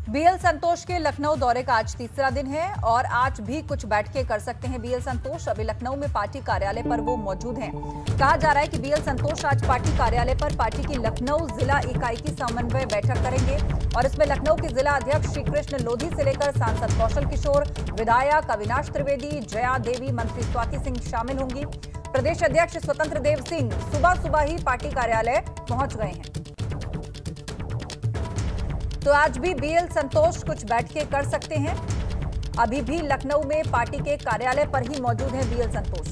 BL संतोष के लखनऊ दौरे का आज तीसरा दिन है और आज भी कुछ बैठकें कर सकते हैं बीएल संतोष। अभी लखनऊ में पार्टी कार्यालय पर वो मौजूद हैं। कहा जा रहा है कि बीएल संतोष आज पार्टी कार्यालय पर पार्टी की लखनऊ जिला इकाई की समन्वय बैठक करेंगे और इसमें लखनऊ के जिला अध्यक्ष श्री कृष्ण लोधी से लेकर सांसद कौशल किशोर, विधायक अविनाश त्रिवेदी, जया देवी, मंत्री स्वाति सिंह शामिल होंगी। प्रदेश अध्यक्ष स्वतंत्र देव सिंह सुबह ही पार्टी कार्यालय पहुंच गए हैं। तो आज भी बीएल संतोष कुछ बैठकें कर सकते हैं। अभी भी लखनऊ में पार्टी के कार्यालय पर ही मौजूद हैं बीएल संतोष।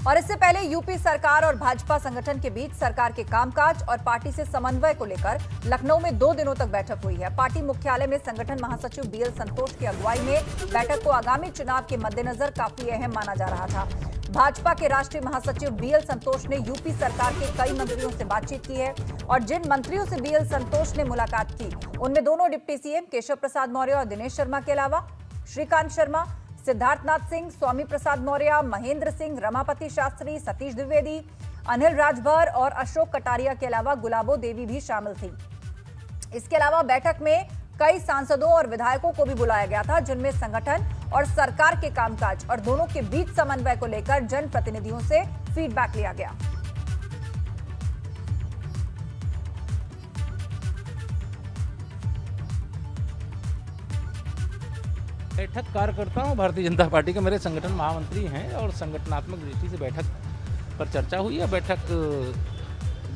और इससे पहले यूपी सरकार और भाजपा संगठन के बीच सरकार के कामकाज और पार्टी से समन्वय को लेकर लखनऊ में 2 दिनों तक बैठक हुई है। पार्टी मुख्यालय में संगठन महासचिव बीएल संतोष की अगुवाई में बैठक को आगामी चुनाव के मद्देनजर काफी अहम माना जा रहा था। भाजपा के राष्ट्रीय महासचिव बीएल संतोष ने यूपी सरकार के कई मंत्रियों से बातचीत की है और जिन मंत्रियों से बीएल संतोष ने मुलाकात की उनमें दोनों डिप्टी सीएम केशव प्रसाद मौर्य और दिनेश शर्मा के अलावा श्रीकांत शर्मा, सिद्धार्थनाथ सिंह, स्वामी प्रसाद मौर्य, महेंद्र सिंह, रमापति शास्त्री, सतीश द्विवेदी, अनिल राजभर और अशोक कटारिया के अलावा गुलाबो देवी भी शामिल थी। इसके अलावा बैठक में कई सांसदों और विधायकों को भी बुलाया गया था, जिनमें संगठन और सरकार के कामकाज और दोनों के बीच समन्वय को लेकर जनप्रतिनिधियों से फीडबैक लिया गया। बैठक कार्यकर्ता हूँ भारतीय जनता पार्टी के, मेरे संगठन महामंत्री हैं और संगठनात्मक दृष्टि से बैठक पर चर्चा हुई है। बैठक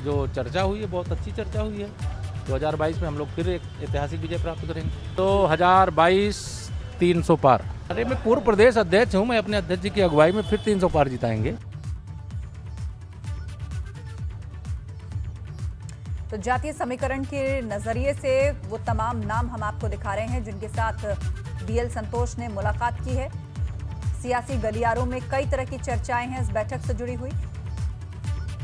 जो चर्चा हुई है बहुत अच्छी चर्चा हुई है। 2022 में हम लोग फिर एक ऐतिहासिक विजय प्राप्त करेंगे। 2022 300 पार। अरे मैं पूर्व प्रदेश अध्यक्ष हूँ, मैं अपने अध्यक्ष जी की अगुवाई में फिर 300 पार जिताएंगे। तो जातीय समीकरण के नजरिए से वो तमाम नाम हम आपको दिखा रहे हैं जिनके साथ बीएल संतोष ने मुलाकात की है। सियासी गलियारों में कई तरह की चर्चाएं हैं इस बैठक से जुड़ी हुई।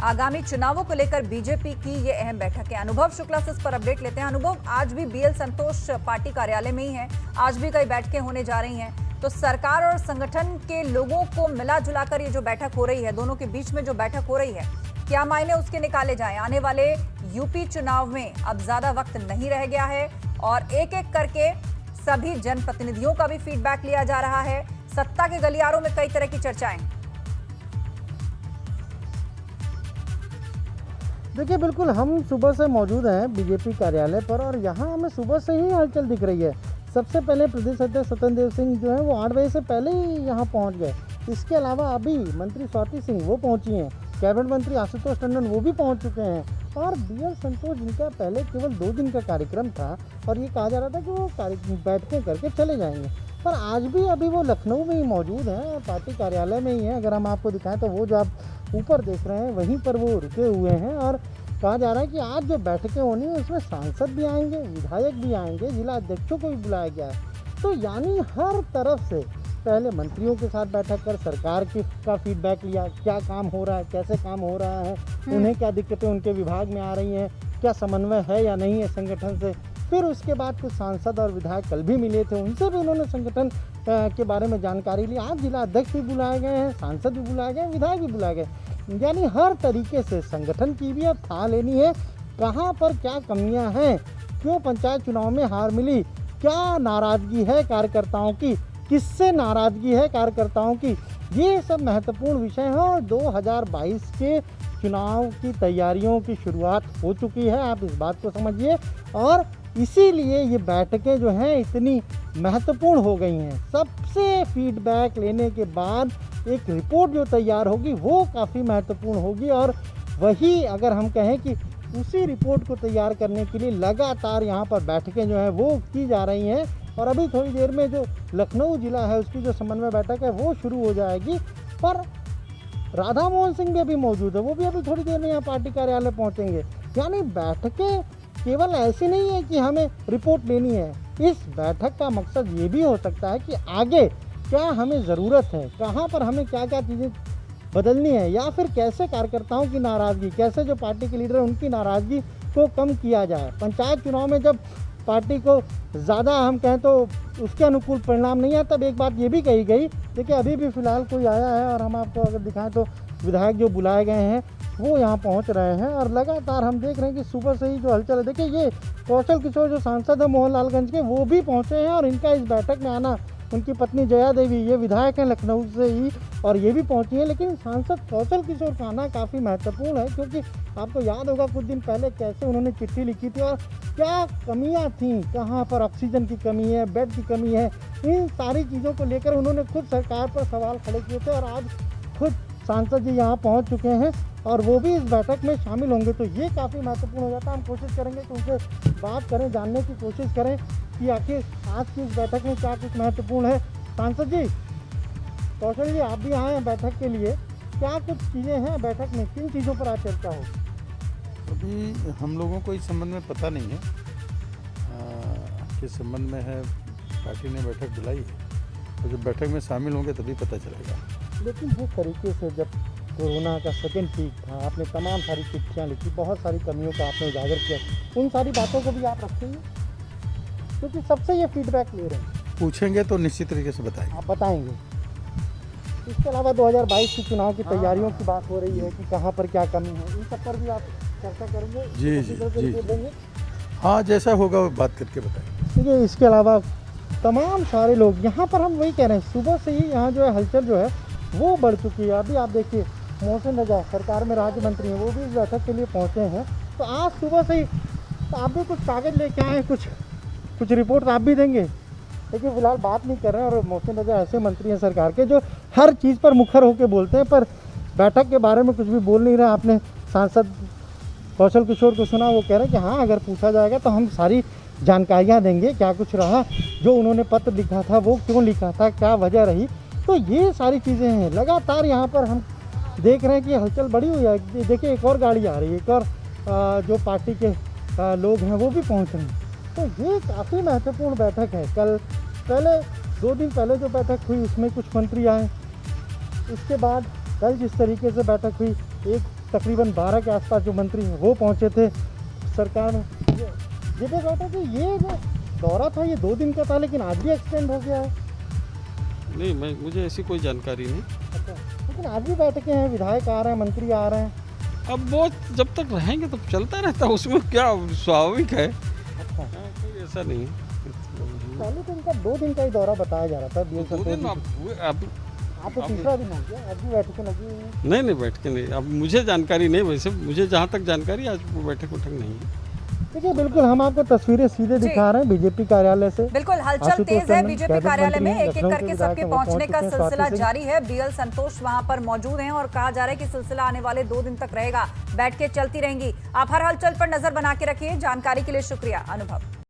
आगामी चुनावों को लेकर बीजेपी की ये अहम बैठक है। अनुभव शुक्ला से इस पर अपडेट लेते हैं। अनुभव, आज भी बीएल संतोष पार्टी कार्यालय में ही है, आज भी कई बैठकें होने जा रही हैं, तो सरकार और संगठन के लोगों को मिला जुलाकर ये जो बैठक हो रही है, दोनों के बीच में जो बैठक हो रही है, क्या मायने उसके निकाले जाएं? आने वाले यूपी चुनाव में अब ज्यादा वक्त नहीं रह गया है और एक एक करके सभी जनप्रतिनिधियों का भी फीडबैक लिया जा रहा है। सत्ता के गलियारों में कई तरह की चर्चाएं। देखिए, बिल्कुल हम सुबह से मौजूद हैं बीजेपी कार्यालय पर और यहाँ हमें सुबह से ही हलचल दिख रही है। सबसे पहले प्रदेश अध्यक्ष स्वतंत्र देव सिंह जो है वो 8 बजे से पहले ही यहाँ पहुँच गए। इसके अलावा अभी मंत्री स्वाति सिंह वो पहुँची हैं, कैबिनेट मंत्री आशुतोष टंडन वो भी पहुँच चुके हैं और बीएल संतोष जिनका पहले केवल 2 दिन का कार्यक्रम था और ये कहा जा रहा था कि वो बैठकें करके चले जाएंगे, पर आज भी अभी वो लखनऊ में ही मौजूद हैं और पार्टी कार्यालय में ही हैं। अगर हम आपको दिखाएं तो वो जो आप ऊपर देख रहे हैं वहीं पर वो रुके हुए हैं और कहा जा रहा है कि आज जो बैठकें होनी है उसमें सांसद भी आएंगे, विधायक भी आएंगे, जिला अध्यक्षों को भी बुलाया गया है। तो यानी हर तरफ से पहले मंत्रियों के साथ बैठक कर सरकार का फीडबैक लिया, क्या काम हो रहा है, कैसे काम हो रहा है, उन्हें क्या दिक्कतें उनके विभाग में आ रही हैं, क्या समन्वय है या नहीं है संगठन से। फिर उसके बाद कुछ सांसद और विधायक कल भी मिले थे, उनसे भी उन्होंने संगठन के बारे में जानकारी ली। आज जिला अध्यक्ष भी बुलाए गए हैं, सांसद भी बुलाए गए, विधायक भी बुलाए गए। यानी हर तरीके से संगठन की भी अब था लेनी है, कहाँ पर क्या कमियां हैं, क्यों पंचायत चुनाव में हार मिली, क्या नाराज़गी है कार्यकर्ताओं की, किससे नाराज़गी है कार्यकर्ताओं की, ये सब महत्वपूर्ण विषय हैं। और 2022 के चुनाव की तैयारियों की शुरुआत हो चुकी है, आप इस बात को समझिए, और इसीलिए ये बैठकें जो हैं इतनी महत्वपूर्ण हो गई हैं। सबसे फीडबैक लेने के बाद एक रिपोर्ट जो तैयार होगी वो काफ़ी महत्वपूर्ण होगी और वही अगर हम कहें कि उसी रिपोर्ट को तैयार करने के लिए लगातार यहाँ पर बैठकें जो हैं वो की जा रही हैं। और अभी थोड़ी देर में जो लखनऊ जिला है उसकी जो समन्वय बैठक है वो शुरू हो जाएगी, पर राधा मोहन सिंह भी अभी मौजूद है, वो भी अभी थोड़ी देर में यहाँ पार्टी कार्यालय पहुँचेंगे। यानी बैठकें केवल ऐसी नहीं है कि हमें रिपोर्ट लेनी है, इस बैठक का मकसद ये भी हो सकता है कि आगे क्या हमें ज़रूरत है, कहाँ पर हमें क्या क्या चीज़ें बदलनी है, या फिर कैसे कार्यकर्ताओं की नाराज़गी, कैसे जो पार्टी के लीडर हैं उनकी नाराज़गी को कम किया जाए। पंचायत चुनाव में जब पार्टी को ज़्यादा हम कहें तो उसके अनुकूल परिणाम नहीं आया, तब एक बात ये भी कही गई। देखिए, अभी भी फ़िलहाल कोई आया है और हम आपको अगर दिखाएं तो विधायक जो बुलाए गए हैं वो यहाँ पहुँच रहे हैं और लगातार हम देख रहे हैं कि सुबह से ही जो हलचल है, देखिए ये कौशल किशोर जो सांसद है मोहनलालगंज के, वो भी पहुँचे हैं और इनका इस बैठक में आना, उनकी पत्नी जया देवी, ये विधायक हैं लखनऊ से ही और ये भी पहुंची हैं, लेकिन सांसद कौशल किशोर का आना काफ़ी महत्वपूर्ण है क्योंकि आपको याद होगा कुछ दिन पहले कैसे उन्होंने चिट्ठी लिखी थी और क्या कमियां थीं, कहाँ पर ऑक्सीजन की कमी है, बेड की कमी है, इन सारी चीज़ों को लेकर उन्होंने खुद सरकार पर सवाल खड़े किए थे और आज खुद सांसद जी यहाँ पहुँच चुके हैं और वो भी इस बैठक में शामिल होंगे, तो ये काफ़ी महत्वपूर्ण हो जाता है। हम कोशिश करेंगे कि उनसे बात करें, जानने की कोशिश करें कि आखिर आज की इस बैठक में क्या कुछ महत्वपूर्ण है। सांसद जी, कौशल जी, आप भी आए हैं बैठक के लिए, क्या कुछ चीज़ें हैं बैठक में, किन चीज़ों पर आज चर्चा हो? अभी हम लोगों को इस संबंध में पता नहीं है किस संबंध में है, पार्टी ने बैठक बुलाई है, तो जब बैठक में शामिल होंगे तभी पता चलेगा। लेकिन जिस तरीके से जब कोरोना का सेकेंड पीक था, आपने तमाम सारी चिट्ठियाँ लिखी, बहुत सारी कमियों का आपने उजागर किया, उन सारी बातों को भी आप रखेंगे क्योंकि सबसे ये फीडबैक ले रहे हैं। पूछेंगे तो निश्चित तरीके से बताएंगे। आप बताएंगे। इसके अलावा 2022 के चुनाव की तैयारियों की बात हो रही है कि कहाँ पर क्या कमी है, इन सब पर भी आप चर्चा करेंगे? जी जी जी जी, हाँ जैसा होगा वो बात करके बताएंगे। देखिए, इसके अलावा तमाम सारे लोग यहाँ पर, हम वही कह रहे हैं, सुबह से ही यहाँ जो है हलचल जो है वो बढ़ चुकी है। अभी आप देखिए मोहसिन रजा सरकार में राज्य मंत्री हैं, वो भी इस बैठक के लिए पहुँचे हैं, तो आज सुबह से ही तो आप भी कुछ कागज़ लेके आए हैं, कुछ रिपोर्ट आप भी देंगे, लेकिन फिलहाल बात नहीं कर रहे हैं। और मोहसिन रजा ऐसे मंत्री हैं सरकार के जो हर चीज़ पर मुखर होकर बोलते हैं, पर बैठक के बारे में कुछ भी बोल नहीं रहे। आपने सांसद कौशल किशोर को सुना, वो कह रहे हैं कि हाँ, अगर पूछा जाएगा तो हम सारी जानकारियाँ देंगे, क्या कुछ रहा, जो उन्होंने पत्र लिखा था वो क्यों लिखा था, क्या वजह रही, तो ये सारी चीज़ें हैं। लगातार यहाँ पर हम देख रहे हैं कि हलचल बढ़ी हुई है। देखिए, एक और गाड़ी आ रही है, एक और जो पार्टी के लोग हैं वो भी पहुँच रहे हैं, तो ये काफ़ी महत्वपूर्ण बैठक है। कल पहले 2 दिन पहले जो बैठक हुई उसमें कुछ मंत्री आए, उसके बाद कल जिस तरीके से बैठक हुई, एक तकरीबन 12 के आसपास जो मंत्री हैं वो पहुंचे थे सरकार में। ये देख रहा था कि ये जो दौरा था ये 2 दिन का था, लेकिन आज भी एक्सटेंड हो गया है। नहीं, मुझे ऐसी कोई जानकारी नहीं। अच्छा, लेकिन आज भी बैठकें हैं, विधायक आ रहे हैं, मंत्री आ रहे हैं। अब वो जब तक रहेंगे तो चलता रहता है, उसमें क्या स्वाभाविक है। अच्छा, कोई ऐसा नहीं है। पहले तो इनका 2 दिन का ही दौरा बताया जा रहा था। 2 दिन अब आप तो तीसरा दिन हो गया, आज भी बैठकें लगी हुई हैं। नहीं बैठ के नहीं, अब मुझे जानकारी नहीं, वैसे मुझे जहाँ तक जानकारी आज बैठक नहीं है। देखिए, बिल्कुल हम आपको तस्वीरें सीधे दिखा रहे हैं बीजेपी कार्यालय से। बिल्कुल हलचल तेज है बीजेपी कार्यालय में, एक एक करके सबके पहुंचने का सिलसिला जारी है। बीएल संतोष वहां पर मौजूद हैं और कहा जा रहा है कि सिलसिला आने वाले 2 दिन तक रहेगा, बैठ के चलती रहेंगी। आप हर हलचल पर नजर बना के रखिए। जानकारी के लिए शुक्रिया अनुभव।